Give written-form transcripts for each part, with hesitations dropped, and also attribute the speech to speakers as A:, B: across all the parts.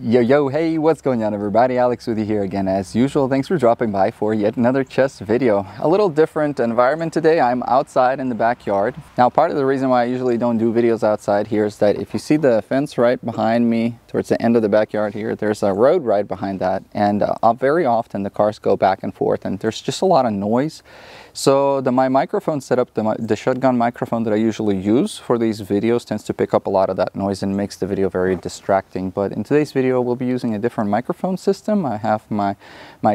A: Yo, hey, what's going on everybody? Alex with you here again as usual. Thanks for dropping by for yet another chess video. A little different environment today. I'm outside in the backyard. Now, part of the reason why I usually don't do videos outside here is that if you see the fence right behind me towards the end of the backyard here, there's a road right behind that, and very often the cars go back and forth and there's just a lot of noise. So my microphone setup, the shotgun microphone that I usually use for these videos tends to pick up a lot of that noise and makes the video very distracting. But in today's video, we'll be using a different microphone system. I have my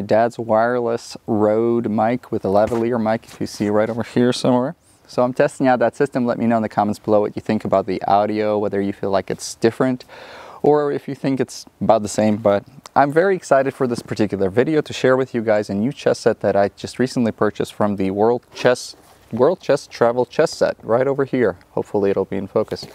A: dad's wireless Rode mic with a lavalier mic, if you see right over here somewhere. So I'm testing out that system. Let me know in the comments below what you think about the audio, whether you feel like it's different or if you think it's about the same. But I'm very excited for this particular video to share with you guys a new chess set that I just recently purchased from the World Chess Travel Chess Set right over here. Hopefully it'll be in focus.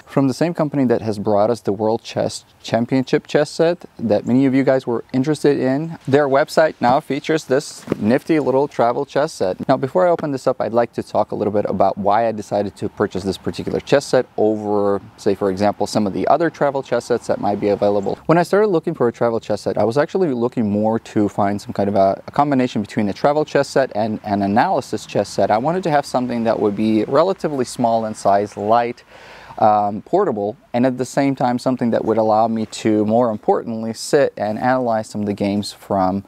A: From the same company that has brought us the World Chess Championship chess set that many of you guys were interested in. Their website now features this nifty little travel chess set. Now, before I open this up, I'd like to talk a little bit about why I decided to purchase this particular chess set over, say, for example, some of the other travel chess sets that might be available. When I started looking for a travel chess set, I was actually looking more to find some kind of a combination between a travel chess set and an analysis chess set. I wanted to have something that would be relatively small in size, light, portable, and at the same time something that would allow me to, more importantly, sit and analyze some of the games from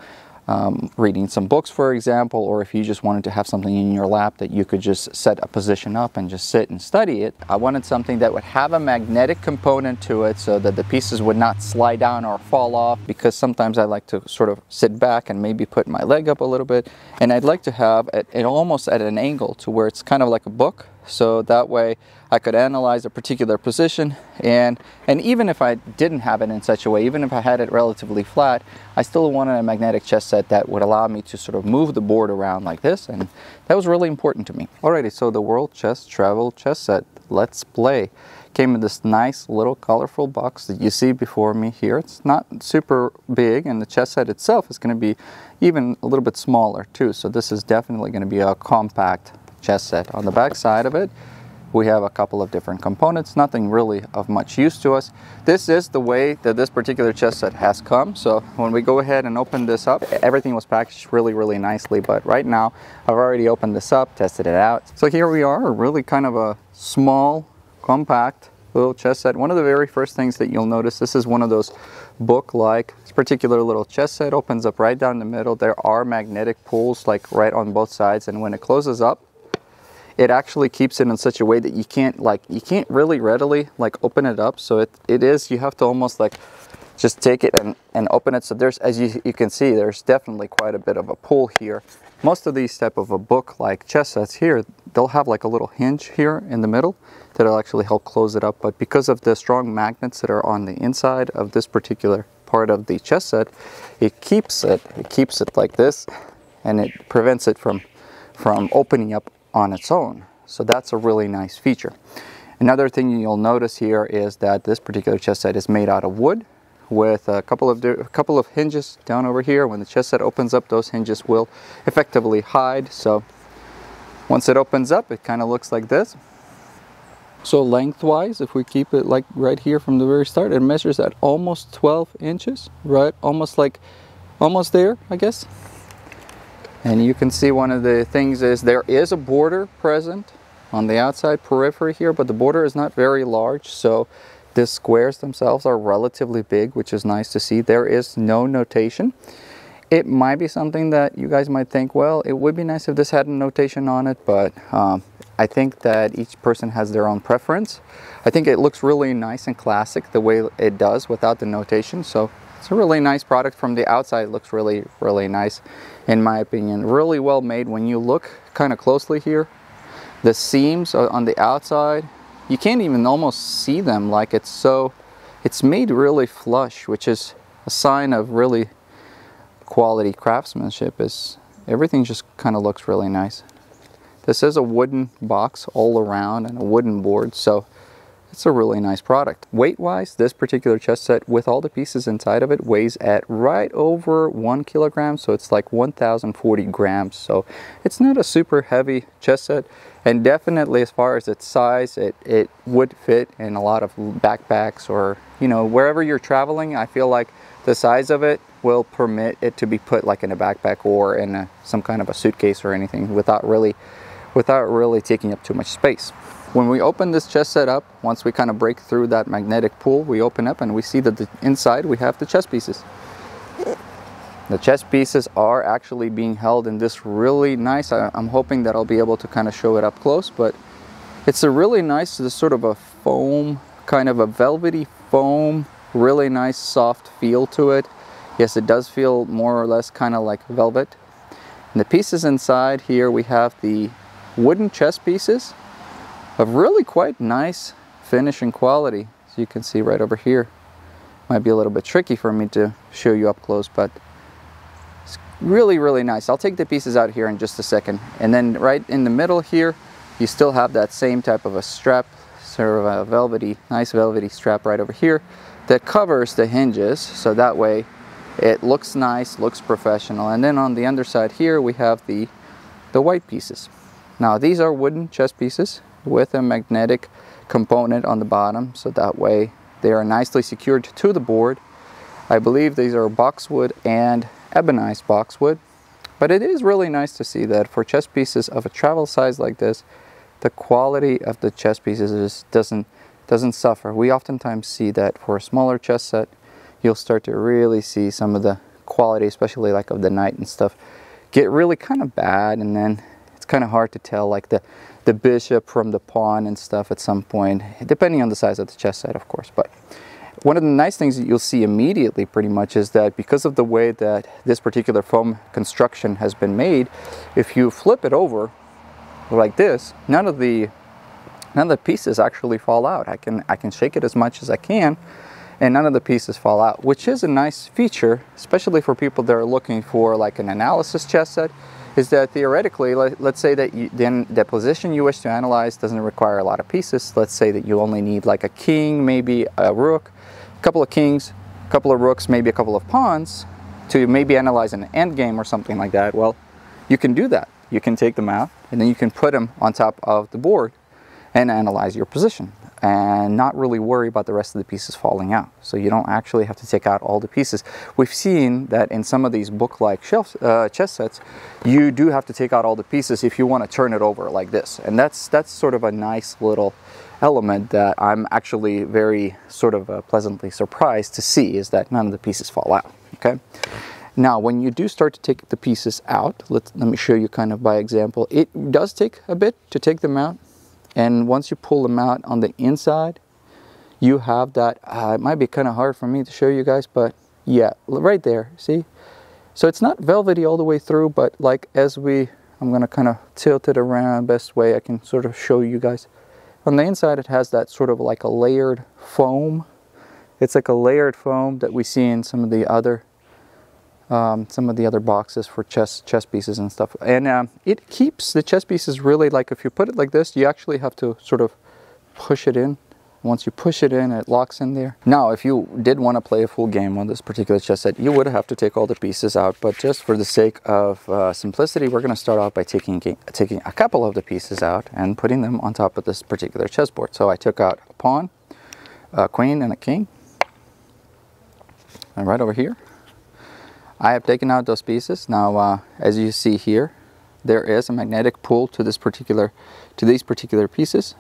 A: reading some books, for example, or if you just wanted to have something in your lap that you could just set a position up and just sit and study it. I wanted something that would have a magnetic component to it so that the pieces would not slide down or fall off, because sometimes I like to sort of sit back and maybe put my leg up a little bit, and I'd like to have it almost at an angle to where it's kind of like a book, so that way I could analyze a particular position, and even if I didn't have it in such a way, even if I had it relatively flat, I still wanted a magnetic chess set that would allow me to sort of move the board around like this, and that was really important to me. Alrighty, so the World Chess Travel Chess Set, let's play. Came in this nice little colorful box that you see before me here. It's not super big, and the chess set itself is going to be even a little bit smaller too, so this is definitely going to be a compact chess set. On the back side of it, we have a couple of different components, nothing really of much use to us. This is the way that this particular chess set has come. So when we go ahead and open this up, everything was packaged really nicely. But right now, I've already opened this up, tested it out. So here we are, really kind of a small, compact little chess set. One of the very first things that you'll notice, this is one of those book-like. This particular little chess set opens up right down the middle. There are magnetic pulls like right on both sides, and when it closes up, it actually keeps it in such a way that you can't really readily open it up. So you have to almost just take it and open it. So there's, as you can see, there's definitely quite a bit of a pull here. Most of these type of a book like chess sets here, they'll have like a little hinge here in the middle that'll actually help close it up. But because of the strong magnets that are on the inside of this particular part of the chess set, it keeps it like this, and it prevents it from opening up on its own. So that's a really nice feature. Another thing you'll notice here is that this particular chess set is made out of wood with a couple of hinges down over here. When the chess set opens up, those hinges will effectively hide. So once it opens up, it kind of looks like this. So lengthwise, if we keep it like right here from the very start, it measures at almost 12 inches, right? Almost there, I guess. And you can see one of the things is there is a border present on the outside periphery here, but the border is not very large, so the squares themselves are relatively big, which is nice to see. There is no notation. It might be something that you guys might think, well, it would be nice if this had a notation on it, but I think that each person has their own preference. I think it looks really nice and classic the way it does without the notation, so it's a really nice product. From the outside, it looks really nice, in my opinion. Really well made. When you look kind of closely here, the seams on the outside, you can't even almost see them, like it's made really flush, which is a sign of really quality craftsmanship. Everything just kind of looks really nice. This is a wooden box all around and a wooden board, so it's a really nice product. Weight-wise, this particular chess set with all the pieces inside of it weighs at right over 1 kilogram, so it's like 1,040 grams. So it's not a super heavy chess set, and definitely as far as its size, it would fit in a lot of backpacks or, you know, wherever you're traveling. I feel like the size of it will permit it to be put like in a backpack or in some kind of a suitcase or anything without really taking up too much space. When we open this chess set up, once we kind of break through that magnetic pull, we open up and we see that inside we have the chess pieces. The chess pieces are actually being held in this really nice, I'm hoping that I'll be able to kind of show it up close, but it's a really nice, this sort of a foam, kind of a velvety foam, really nice soft feel to it. Yes, it does feel more or less kind of like velvet. And the pieces inside here, we have the wooden chess pieces of really quite nice finish and quality. As you can see right over here. Might be a little bit tricky for me to show you up close, but it's really, really nice. I'll take the pieces out here in just a second. And then right in the middle here, you still have that same type of a strap, sort of a velvety, nice velvety strap right over here that covers the hinges, so that way it looks nice, looks professional. And then on the underside here, we have the white pieces. Now these are wooden chess pieces with a magnetic component on the bottom, so that way they are nicely secured to the board. I believe these are boxwood and ebonized boxwood, but it is really nice to see that for chess pieces of a travel size like this, the quality of the chess pieces doesn't suffer. We oftentimes see that for a smaller chess set, you'll start to really see some of the quality, especially like of the knight and stuff, get really kind of bad, and then it's kind of hard to tell like the bishop from the pawn and stuff at some point, depending on the size of the chess set, of course. But one of the nice things that you'll see immediately pretty much is that because of the way that this particular foam construction has been made, if you flip it over like this, none of the pieces actually fall out. I can shake it as much as I can, and none of the pieces fall out, which is a nice feature, especially for people that are looking for like an analysis chess set. Is that theoretically, let's say that then the position you wish to analyze doesn't require a lot of pieces. Let's say that you only need like a king, maybe a rook, a couple of kings, a couple of rooks, maybe a couple of pawns to maybe analyze an endgame or something like that. Well, you can do that. You can take them out and then you can put them on top of the board and analyze your position and not really worry about the rest of the pieces falling out. So you don't actually have to take out all the pieces. We've seen that in some of these book-like chess sets, you do have to take out all the pieces if you want to turn it over like this. And that's sort of a nice little element that I'm actually very sort of pleasantly surprised to see, is that none of the pieces fall out, okay? Now, when you do start to take the pieces out, let me show you kind of by example. It does take a bit to take them out. And once you pull them out on the inside, you have that, it might be kind of hard for me to show you guys, but yeah, right there, see? So it's not velvety all the way through, but like I'm going to kind of tilt it around best way I can sort of show you guys. On the inside, it has that sort of like a layered foam. It's like a layered foam that we see in some of the other boxes for chess pieces and stuff, and it keeps the chess pieces really, like if you put it like this, you actually have to sort of push it in. Once you push it in, it locks in there. Now, if you did want to play a full game on this particular chess set, you would have to take all the pieces out, but just for the sake of simplicity, we're going to start off by taking a couple of the pieces out and putting them on top of this particular chessboard. So I took out a pawn, a queen, and a king, and right over here I have taken out those pieces. Now, as you see here, there is a magnetic pull to these particular pieces,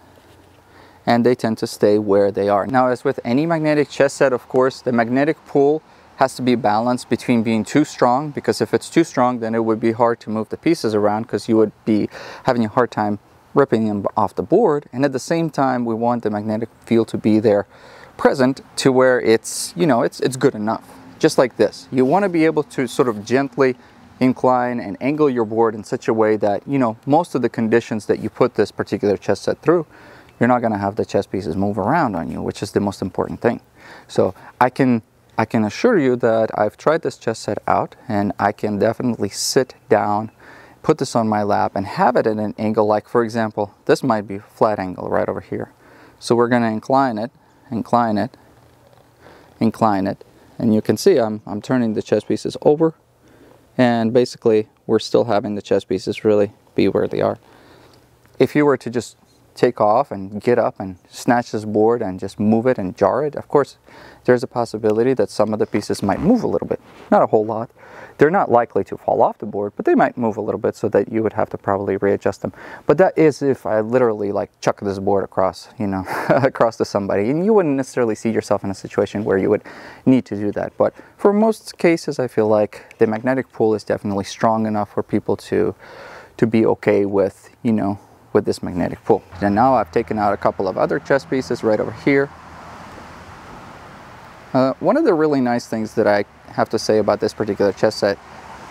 A: and they tend to stay where they are. Now, as with any magnetic chess set, of course, the magnetic pull has to be balanced between being too strong, because if it's too strong, then it would be hard to move the pieces around, because you would be having a hard time ripping them off the board. And at the same time, we want the magnetic field to be there present to where it's, you know, it's good enough. Just like this. You want to be able to sort of gently incline and angle your board in such a way that, you know, most of the conditions that you put this particular chess set through, you're not going to have the chess pieces move around on you, which is the most important thing. So I can assure you that I've tried this chess set out, and I can definitely sit down, put this on my lap, and have it at an angle like, for example, this might be a flat angle right over here. So we're going to incline it, incline it, incline it, and you can see I'm turning the chess pieces over, and basically we're still having the chess pieces really be where they are. If you were to just take off and get up and snatch this board and just move it and jar it, of course there's a possibility that some of the pieces might move a little bit, not a whole lot. They're not likely to fall off the board, but they might move a little bit, so that you would have to probably readjust them. But that is if I literally like chuck this board across, you know, across to somebody, and you wouldn't necessarily see yourself in a situation where you would need to do that. But for most cases, I feel like the magnetic pull is definitely strong enough for people to be okay with, you know, with this magnetic pull. And now I've taken out a couple of other chess pieces right over here. One of the really nice things that I have to say about this particular chess set,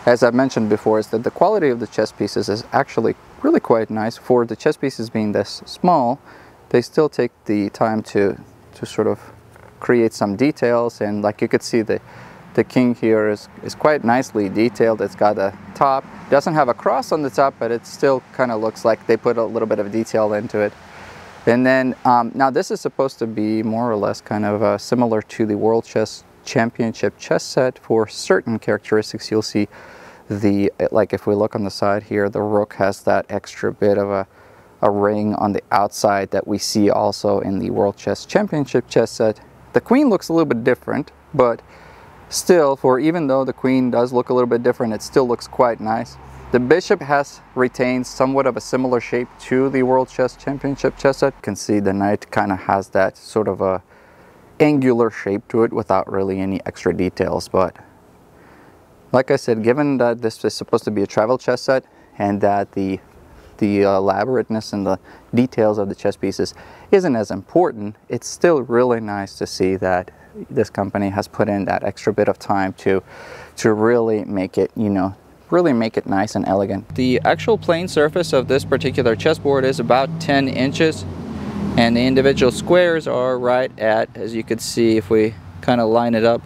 A: as I've mentioned before, is that the quality of the chess pieces is actually really quite nice. For the chess pieces being this small, they still take the time to sort of create some details, and like you could see the king here is quite nicely detailed. It's got a top, it doesn't have a cross on the top, but it still kind of looks like they put a little bit of detail into it. And then now this is supposed to be more or less kind of similar to the World Chess Championship chess set. For certain characteristics, you'll see like if we look on the side here, the rook has that extra bit of a ring on the outside that we see also in the World Chess Championship chess set. The queen looks a little bit different, but still, even though the queen does look a little bit different, it still looks quite nice. The bishop has retained somewhat of a similar shape to the World Chess Championship chess set. You can see the knight kind of has that sort of a angular shape to it without really any extra details. But like I said, given that this is supposed to be a travel chess set, and that the elaborateness and the details of the chess pieces isn't as important, it's still really nice to see that this company has put in that extra bit of time to really make it, you know, really make it nice and elegant. The actual plane surface of this particular chessboard is about 10 inches, and the individual squares are right at, as you can see if we kind of line it up,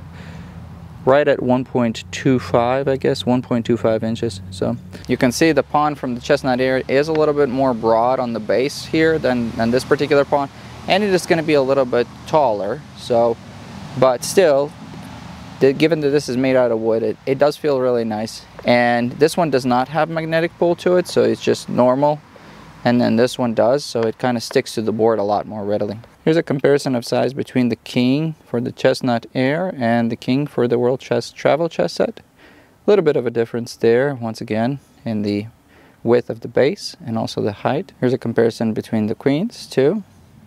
A: right at 1.25, I guess, 1.25 inches. So you can see the pawn from the chestnut area is a little bit more broad on the base here than this particular pawn, and it is going to be a little bit taller. So, but still, given that this is made out of wood, it does feel really nice. And this one does not have magnetic pull to it, so it's just normal. And then this one does, so it kind of sticks to the board a lot more readily. Here's a comparison of size between the king for the Chestnut Air and the king for the World Chess Travel chess set. A little bit of a difference there, once again, in the width of the base and also the height. Here's a comparison between the queens too.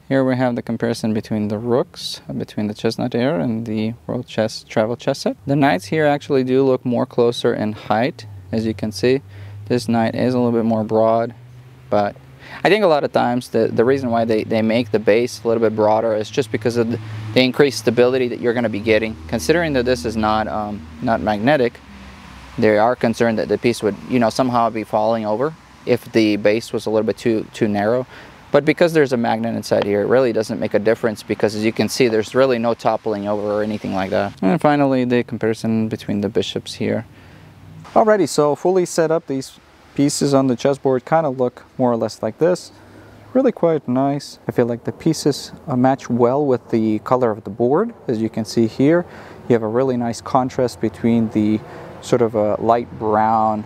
A: Here we have the comparison between the rooks, between the Chestnut Air and the World Chess Travel chess set. The knights here actually do look more closer in height. As you can see, this knight is a little bit more broad, but I think a lot of times the reason why they make the base a little bit broader is just because of the increased stability that you're going to be getting. Considering that this is not magnetic, they are concerned that the piece would, you know, somehow be falling over if the base was a little bit too narrow. But because there's a magnet inside here, it really doesn't make a difference, because as you can see, there's really no toppling over or anything like that. And finally, the comparison between the bishops here. Alrighty, so fully set up, these pieces on the chessboard kind of look more or less like this. Really quite nice. I feel like the pieces match well with the color of the board. As you can see here, you have a really nice contrast between the sort of light brown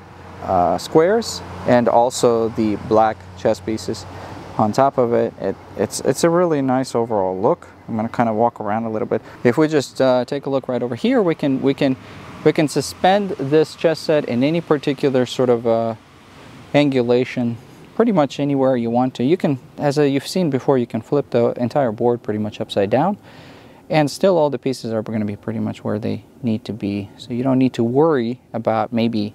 A: squares and also the black chess pieces. On top of it, it's a really nice overall look. I'm going to kind of walk around a little bit. If we just take a look right over here, we can suspend this chess set in any particular sort of angulation, pretty much anywhere you want to. You can, as you've seen before, you can flip the entire board pretty much upside down, and still all the pieces are going to be pretty much where they need to be. So you don't need to worry about, maybe,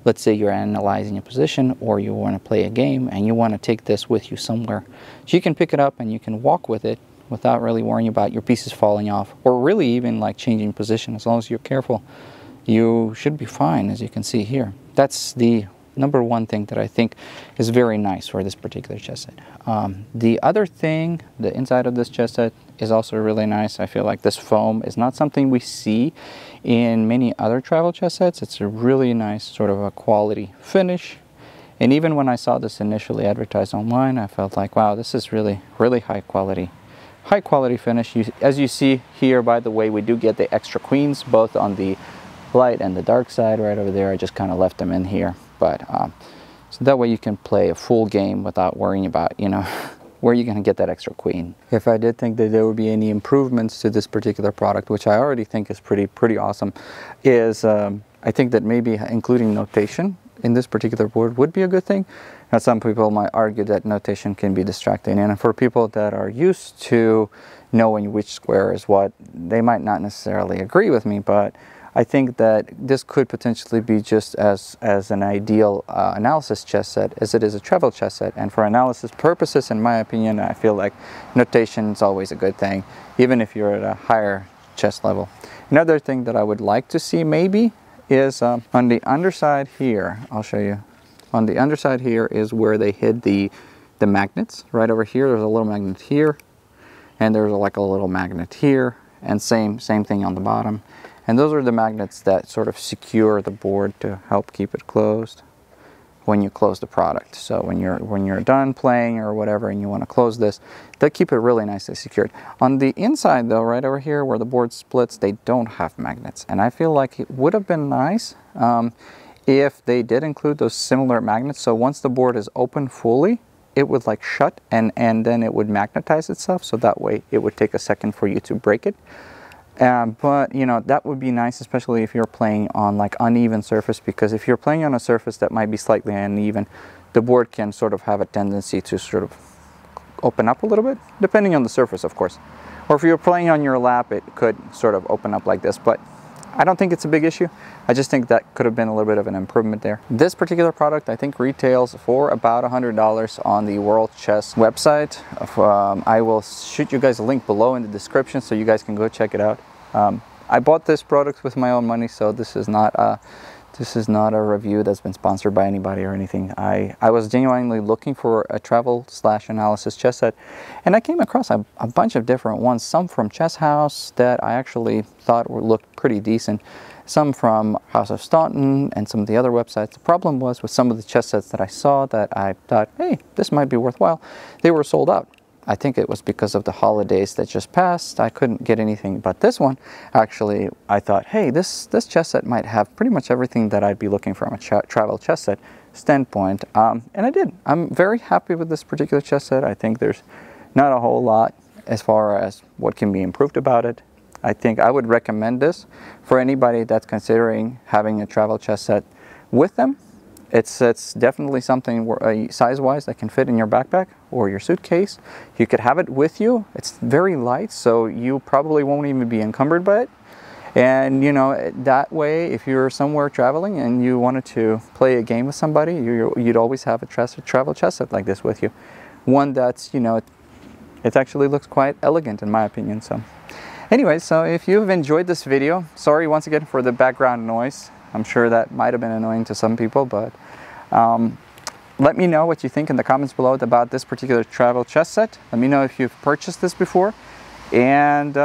A: let's say you're analyzing a position or you want to play a game and you want to take this with you somewhere. So you can pick it up and you can walk with it without really worrying about your pieces falling off, or really even like changing position. As long as you're careful, you should be fine, as you can see here. That's the number one thing that I think is very nice for this particular chess set. The other thing, the inside of this chess set is also really nice. I feel like this foam is not something we see in many other travel chess sets. It's a really nice sort of a quality finish. And even when I saw this initially advertised online, I felt like, wow, this is really, really high quality high quality finish. As you see here, by the way, we do get the extra queens both on the light and the dark side right over there. I just kind of left them in here, but so that way you can play a full game without worrying about, you know, where you're going to get that extra queen. If I did think that there would be any improvements to this particular product, which I already think is pretty awesome, is I think that maybe including notation in this particular board would be a good thing. Now, some people might argue that notation can be distracting, and for people that are used to knowing which square is what, they might not necessarily agree with me, but I think that this could potentially be just as an ideal analysis chess set as it is a travel chess set. And for analysis purposes, in my opinion, I feel like notation is always a good thing, even if you're at a higher chess level. Another thing that I would like to see maybe is on the underside here. I'll show you. On the underside here is where they hid the magnets. Right over here, there's a little magnet here, and there's like a little magnet here, and same thing on the bottom. And those are the magnets that sort of secure the board to help keep it closed when you close the product. So when you're done playing or whatever and you want to close this, they'll keep it really nicely secured. On the inside though, right over here where the board splits, they don't have magnets. And I feel like it would have been nice if they did include those similar magnets. So once the board is open fully, it would like shut and then it would magnetize itself. So that way it would take a second for you to break it. But you know, that would be nice, especially if you're playing on like uneven surface, because if you're playing on a surface that might be slightly uneven, the board can sort of have a tendency to sort of open up a little bit, depending on the surface, of course. Or if you're playing on your lap, it could sort of open up like this, but I don't think it's a big issue. I just think that could have been a little bit of an improvement there. This particular product, I think, retails for about $100 on the World Chess website. I will shoot you guys a link below in the description so you guys can go check it out. I bought this product with my own money, so this is not a review that's been sponsored by anybody or anything. I was genuinely looking for a travel/analysis chess set, and I came across a bunch of different ones, some from Chess House that I actually thought looked pretty decent, some from House of Staunton and some of the other websites. The problem was with some of the chess sets that I saw that I thought, hey, this might be worthwhile, they were sold out. I think it was because of the holidays that just passed. I couldn't get anything but this one. Actually, I thought, hey, this chess set might have pretty much everything that I'd be looking for from a travel chess set standpoint. And I did. I'm very happy with this particular chess set. I think there's not a whole lot as far as what can be improved about it. I think I would recommend this for anybody that's considering having a travel chess set with them. It's definitely something size-wise that can fit in your backpack or your suitcase. You could have it with you. It's very light, so you probably won't even be encumbered by it. And you know, that way, if you're somewhere traveling and you wanted to play a game with somebody, you'd always have a travel chess set like this with you. One that's, you know, it actually looks quite elegant in my opinion. So anyway, so if you've enjoyed this video, sorry once again for the background noise. I'm sure that might have been annoying to some people, but let me know what you think in the comments below about this particular travel chess set. Let me know if you've purchased this before, and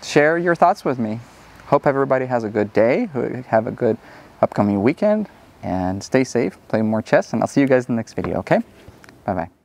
A: share your thoughts with me. Hope everybody has a good day, have a good upcoming weekend, and stay safe, play more chess, and I'll see you guys in the next video, okay? Bye-bye.